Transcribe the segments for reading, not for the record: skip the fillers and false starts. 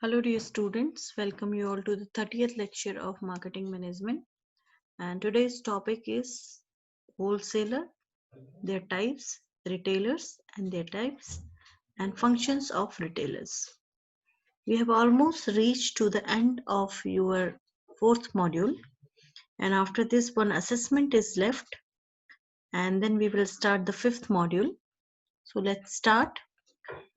Hello, dear students. Welcome you all to the 30th lecture of Marketing Management. And today's topic is wholesaler, their types, retailers, and their types, and functions of retailers. We have almost reached to the end of your fourth module, and after this, one assessment is left, and then we will start the fifth module. So let's start.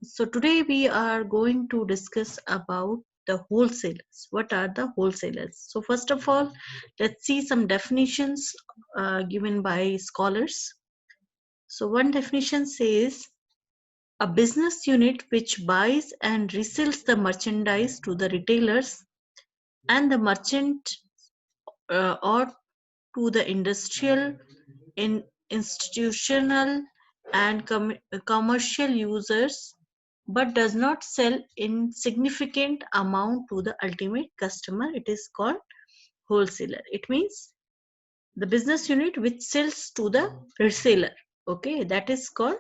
So today we are going to discuss about the wholesalers. What are the wholesalers? So first of all, let's see some definitions given by scholars. So one definition says a business unit which buys and resells the merchandise to the retailers and the merchant or to the industrial, institutional and commercial users, but does not sell in significant amount to the ultimate customer. It is called wholesaler. It means the business unit which sells to the reseller. Okay, that is called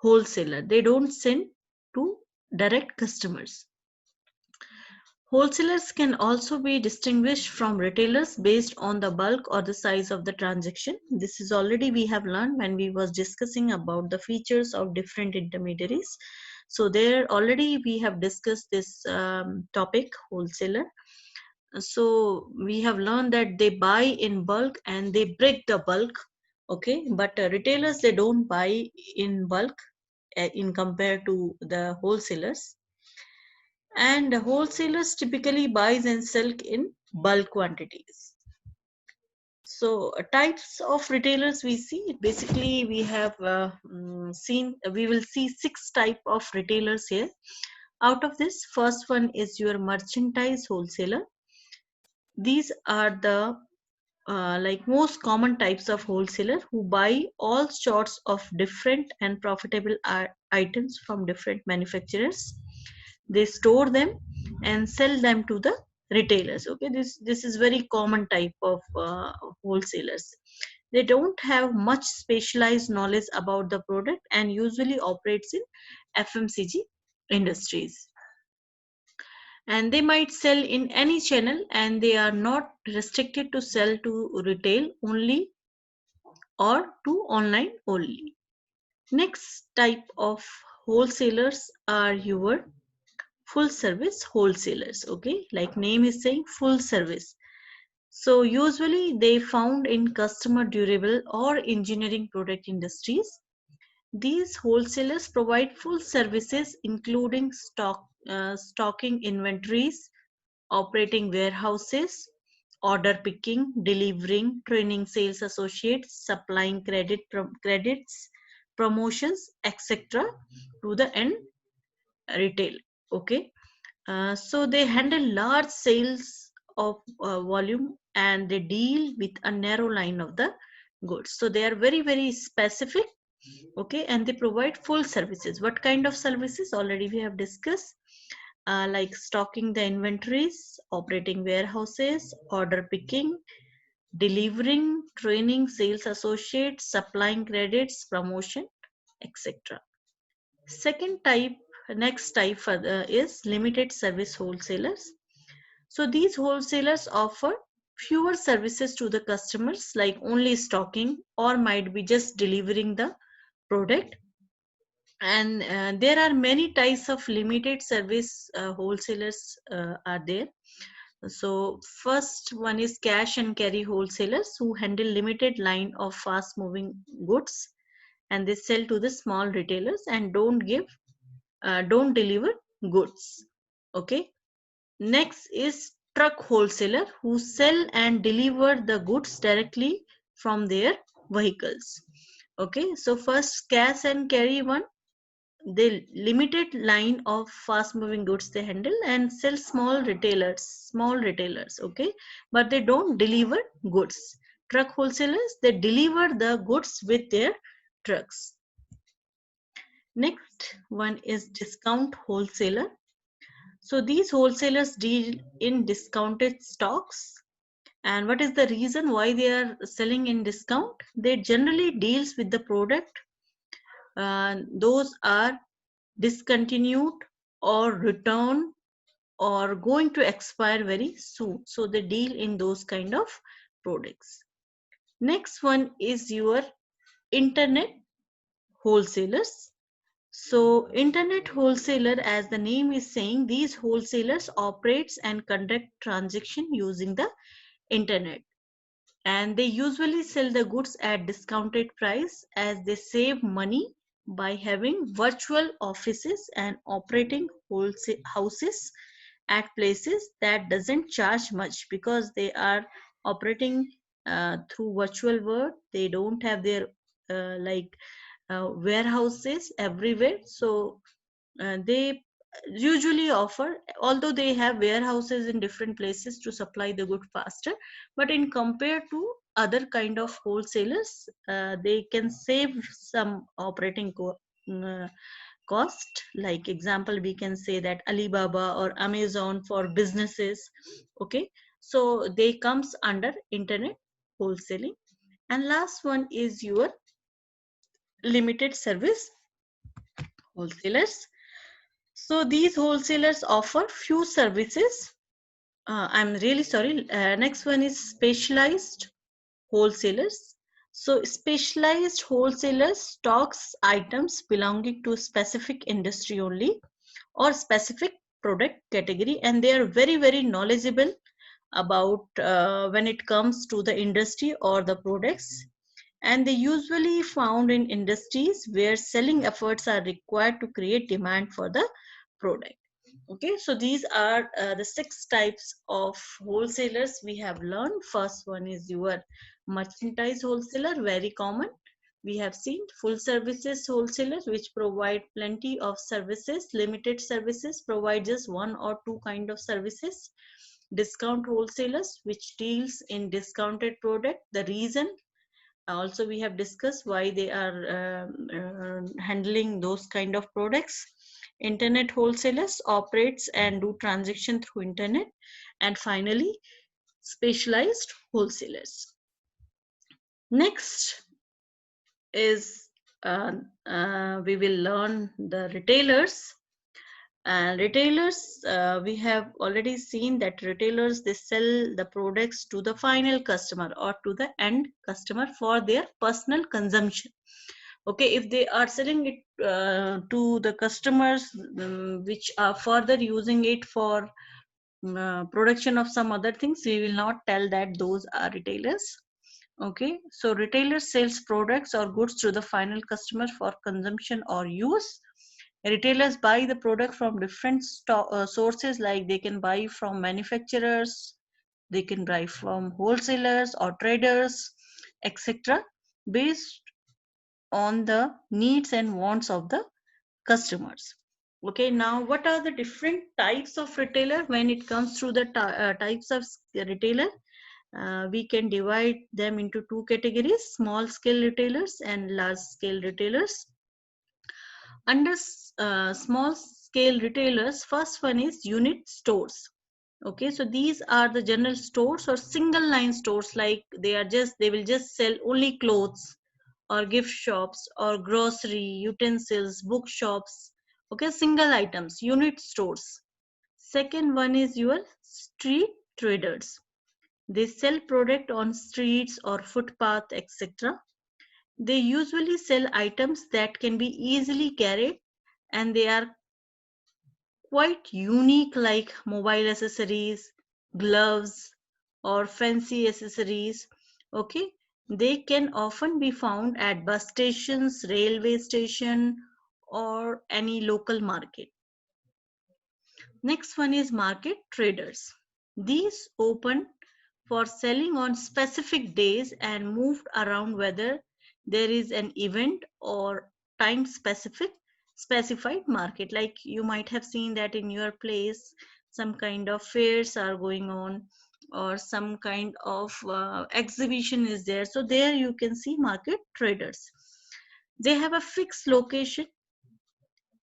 wholesaler. They don't send to direct customers. Wholesalers can also be distinguished from retailers based on the bulk or the size of the transaction. This is already we have learned when we was discussing about the features of different intermediaries. So there already we have discussed this topic, wholesaler. So we have learned that they buy in bulk and they break the bulk. Okay, but retailers, they don't buy in bulk in compared to the wholesalers, and wholesalers typically buys and sell in bulk quantities. So types of retailers we see, basically we have we will see 6 type of retailers here. Out of this, first one is your merchandise wholesaler. These are the like most common types of wholesaler who buy all sorts of different and profitable items from different manufacturers. They store them and sell them to the retailers. Okay, this is very common type of wholesalers. They don't have much specialized knowledge about the product and usually operates in FMCG industries, and they might sell in any channel, and they are not restricted to sell to retail only or to online only. Next type of wholesalers are your full service wholesalers. Okay, like name is saying, full service. So usually they found in customer durable or engineering product industries. These wholesalers provide full services including stocking inventories, operating warehouses, order picking, delivering, training sales associates, supplying credits, promotions, etc. to the end retail. Okay, so they handle large sales of volume, and they deal with a narrow line of the goods. So they are very specific. Okay, and they provide full services. What kind of services? Already we have discussed, like stocking the inventories, operating warehouses, order picking, delivering, training sales associates, supplying credits, promotion, etc. Second type, next type is limited service wholesalers. So these wholesalers offer fewer services to the customers, like only stocking or might be just delivering the product. And there are many types of limited service wholesalers are there. So first one is cash and carry wholesalers who handle limited line of fast moving goods, and they sell to the small retailers and don't deliver goods. Okay, next is truck wholesaler who sell and deliver the goods directly from their vehicles. Okay, so first cash and carry one, they limited line of fast moving goods they handle and sell small retailers. Okay, but they don't deliver goods. Truck wholesalers, they deliver the goods with their trucks. Next one is discount wholesaler. So these wholesalers deal in discounted stocks. And what is the reason why they are selling in discount? They generally deals with the product those are discontinued or returned or going to expire very soon. So they deal in those kind of products. Next one is your internet wholesalers. So internet wholesaler, as the name is saying, these wholesalers operates and conduct transaction using the internet, and they usually sell the goods at discounted price as they save money by having virtual offices and operating wholesale houses at places that doesn't charge much, because they are operating through virtual world. They don't have their warehouses everywhere. So they usually offer, although they have warehouses in different places to supply the good faster, but in compared to other kind of wholesalers, they can save some operating cost. Like example, we can say that Alibaba or Amazon for businesses. Okay, so they comes under internet wholesaling. And last one is your limited service wholesalers. So these wholesalers offer few services. I'm really sorry. Next one is specialized wholesalers. So specialized wholesalers stocks items belonging to a specific industry only, or specific product category, and they are very very knowledgeable about when it comes to the industry or the products, and they usually found in industries where selling efforts are required to create demand for the product. Okay, so these are the 6 types of wholesalers we have learned. First one is your merchandise wholesaler, very common. We have seen full services wholesalers, which provide plenty of services. Limited services provide just one or two kind of services. Discount wholesalers, which deals in discounted product. The reason also we have discussed why they are handling those kind of products. Internet wholesalers operates and do transaction through internet. And finally, specialized wholesalers. Next is we will learn the retailers. And retailers, we have already seen that retailers, they sell the products to the final customer or to the end customer for their personal consumption. Okay, if they are selling it to the customers, which are further using it for production of some other things, we will not tell that those are retailers. Okay, so retailer sells products or goods to the final customer for consumption or use. Retailers buy the product from different sources, like they can buy from manufacturers, they can buy from wholesalers or traders, etc., based on the needs and wants of the customers. Okay, now what are the different types of retailer? When it comes to the types of retailer, we can divide them into 2 categories: small scale retailers and large scale retailers. Under small scale retailers, first one is unit stores. Okay, so these are the general stores or single line stores, like they will just sell only clothes or gift shops or grocery utensils, bookshops. Okay, single items, unit stores. Second one is your street traders. They sell product on streets or footpath, etc. They usually sell items that can be easily carried, and they are quite unique, like mobile accessories, gloves, or fancy accessories. Okay, they can often be found at bus stations, railway station, or any local market. Next one is market traders. These open for selling on specific days and moved around whether there is an event or time specified market. Like you might have seen that in your place some kind of fairs are going on, or some kind of exhibition is there, so there you can see market traders. They have a fixed location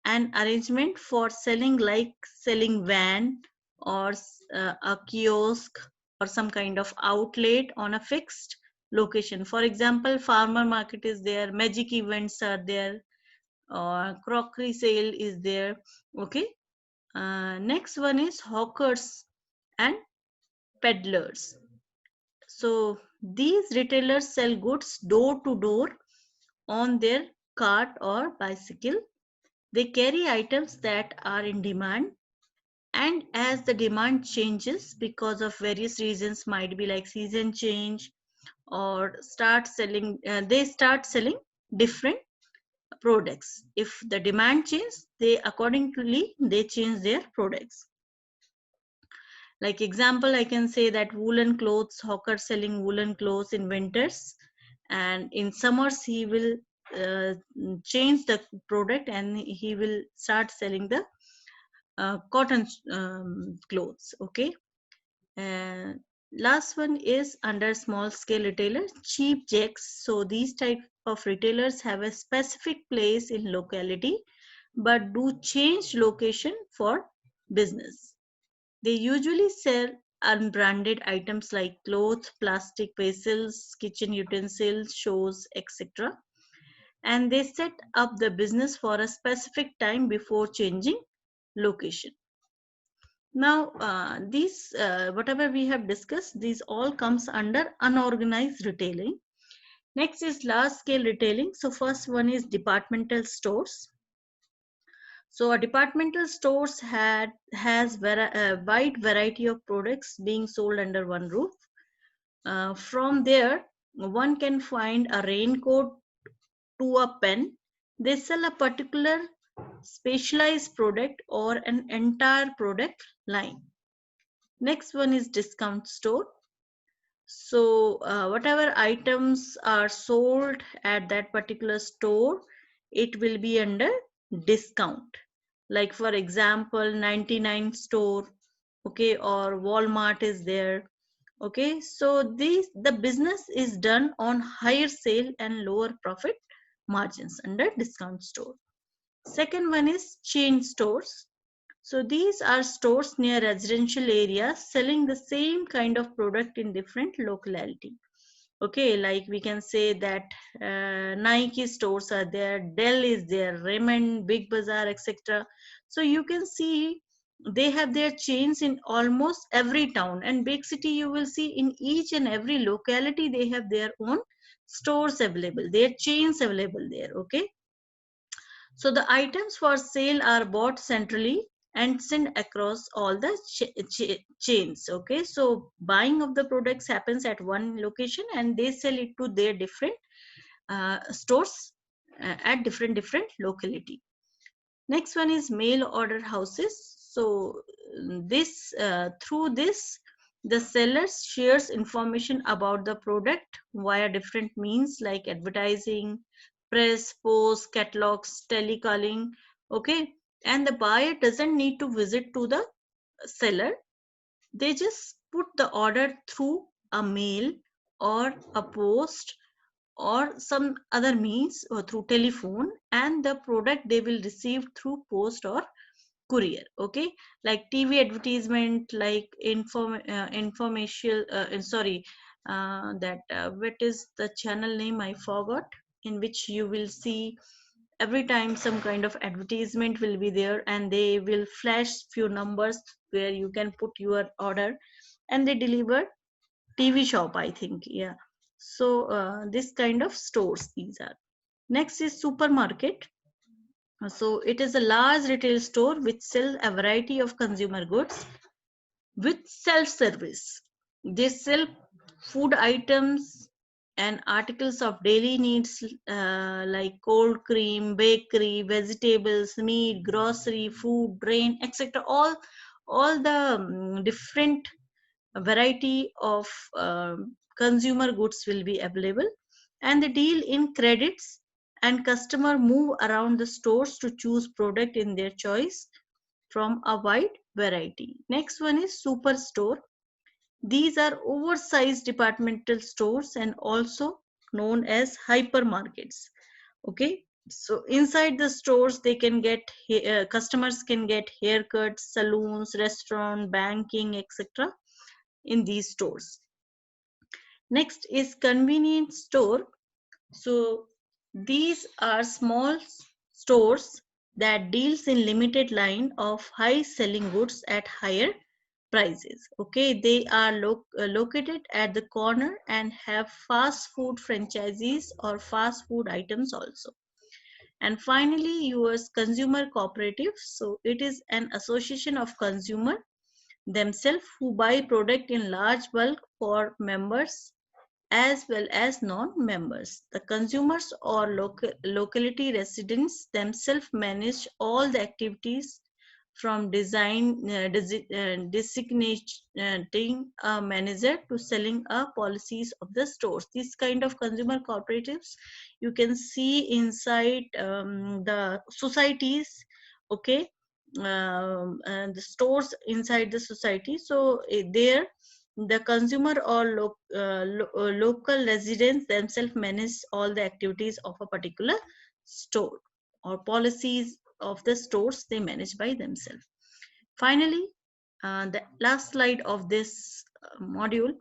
and arrangement for selling, like selling van or a kiosk or some kind of outlet on a fixed location. For example, farmer market is there, magic events are there, or crockery sale is there. Okay, Next one is hawkers and peddlers. So these retailers sell goods door to door on their cart or bicycle. They carry items that are in demand, and as the demand changes because of various reasons, might be like season change or they start selling different products. If the demand changes, they accordingly they change their products. Like example, I can say that woolen clothes, hawker selling woolen clothes in winters, and in summers he will uh, change the product and he will start selling the cotton clothes. Okay. uh, Last one is under small scale retailers, cheap jacks. So these type of retailers have a specific place in locality but do change location for business. They usually sell unbranded items like clothes, plastic vessels, kitchen utensils, shoes, etc. And they set up the business for a specific time before changing location. Now, these whatever we have discussed, these all comes under unorganized retailing. Next is large scale retailing. So first one is departmental stores. So a departmental stores has a wide variety of products being sold under one roof. From there, one can find a raincoat to a pen. They sell a particular specialized product or an entire product line. Next one is discount store. So whatever items are sold at that particular store, it will be under discount. Like for example, 99 store, okay, or Walmart is there. Okay, so the business is done on higher sale and lower profit margins under discount store. Second one is chain stores. So these are stores near residential areas selling the same kind of product in different locality. Okay, like we can say that Nike stores are there, Dell is there, Raymond, Big Bazaar, etc. So you can see they have their chains in almost every town, and big city you will see in each and every locality they have their own stores available, their chains available there. Okay, so the items for sale are bought centrally and sent across all the chains. Okay, so buying of the products happens at one location and they sell it to their different stores at different locality. Next one is mail order houses. So this through this the seller shares information about the product via different means like advertising, press, post, catalogs, telecalling. Okay, and the buyer doesn't need to visit to the seller. They just put the order through a mail or a post or some other means or through telephone, and the product they will receive through post or courier. Okay, like TV advertisement, like informational sorry that what is the channel name I forgot, in which you will see every time some kind of advertisement will be there and they will flash few numbers where you can put your order and they deliver. TV shop, I think. Yeah. So this kind of stores these are. Next is supermarket. So it is a large retail store which sells a variety of consumer goods with self-service. They sell food items and articles of daily needs like cold cream, bakery, vegetables, meat, grocery, food, grain, etc. All the different variety of consumer goods will be available, and the deal in credits, and customer move around the stores to choose product in their choice from a wide variety. Next one is superstore. These are oversized departmental stores and also known as hypermarkets. Okay, so inside the stores they can get customers can get haircuts, saloons, restaurant, banking, etc. in these stores. Next is convenience store. So these are small stores that deals in limited line of high selling goods at higher prices. Okay, they are located at the corner and have fast food franchises or fast food items also. And finally, yours consumer cooperative. So it is an association of consumer themselves who buy product in large bulk for members as well as non-members. The consumers or locality residents themselves manage all the activities from designating a manager to selling policies of the stores. These kind of consumer cooperatives you can see inside the societies, okay, and the stores inside the society. So there the consumer or local residents themselves manage all the activities of a particular store, or policies of the stores they manage by themselves. Finally, the last slide of this module,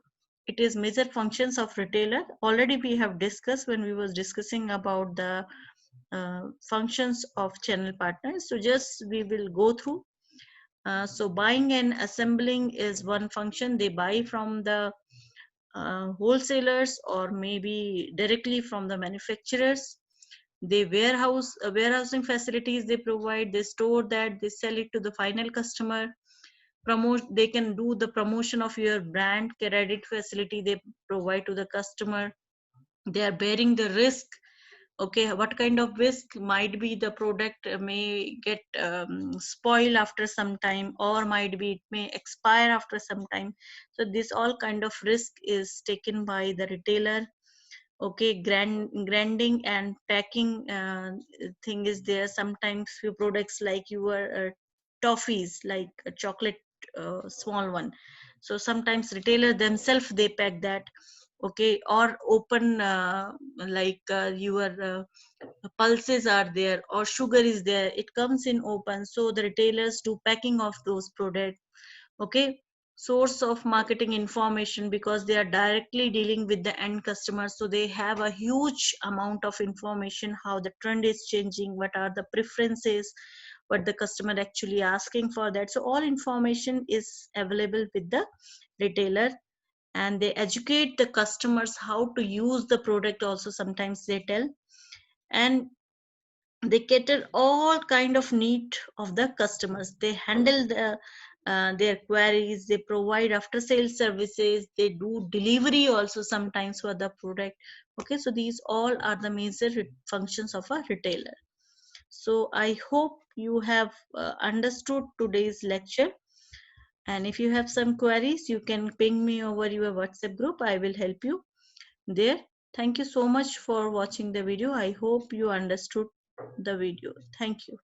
it is major functions of retailer. Already we have discussed when we was discussing about the functions of channel partners. So just we will go through. So buying and assembling is one function. They buy from the wholesalers or maybe directly from the manufacturers. They warehousing facilities they provide. They store that, they sell it to the final customer. Promote, they can do the promotion of your brand. Credit facility they provide to the customer. They are bearing the risk. Okay, what kind of risk? Might be the product may get spoil after some time, or might be it may expire after some time. So this all kind of risk is taken by the retailer. Okay, grinding and packing thing is there. Sometimes few products like your toffees, like a chocolate small one, so sometimes retailer themselves they pack that. Okay, or open like your pulses are there or sugar is there, it comes in open, so the retailers do packing of those products. Okay, source of marketing information, because they are directly dealing with the end customer, so they have a huge amount of information, how the trend is changing, what are the preferences, what the customer actually asking for that. So all information is available with the retailer, and they educate the customers how to use the product also, sometimes they tell. And they cater all kind of need of the customers. They handle their queries, they provide after sales services, they do delivery also sometimes for the product. Okay, so these all are the major functions of a retailer. So I hope you have understood today's lecture, and if you have some queries you can ping me over your WhatsApp group, I will help you there. Thank you so much for watching the video. I hope you understood the video. Thank you.